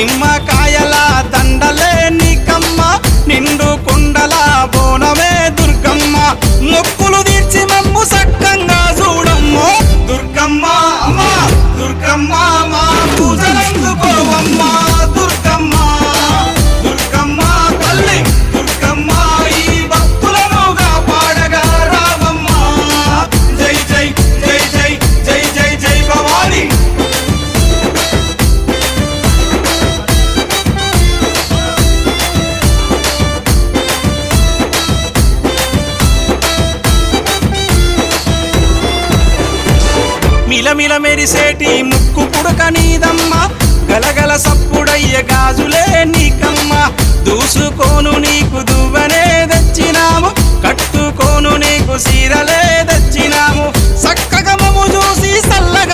నిమ్మకాయల దండలే నీకమ్మ నిండు కుండల బోనమే దుర్గమ్మ మొక్కులు తీర్చి మమ్ము సక్కంగా చూడమ్మో దుర్గమ్మ అమ్మా దుర్గమ్మ మా పూజలందుకోవమ్మ దుర్గమ్మ దుర్గమ్మ తల్లి దుర్గమ్మ ఈ భక్తులను కాపాడగా రావమ్మ జై జై జై జై జై జై జై భవాని మిలమిల మెరిసేటి ముక్కు పుడక నీదమ్మ గలగల సప్పుడయ్య గాజులే నీకమ్మ దూసుకోను నీకు దువ్వనే తెచ్చినాము కట్టుకోను నీకు సీరలే తెచ్చినాము చక్కగా మము చూసి సల్లగా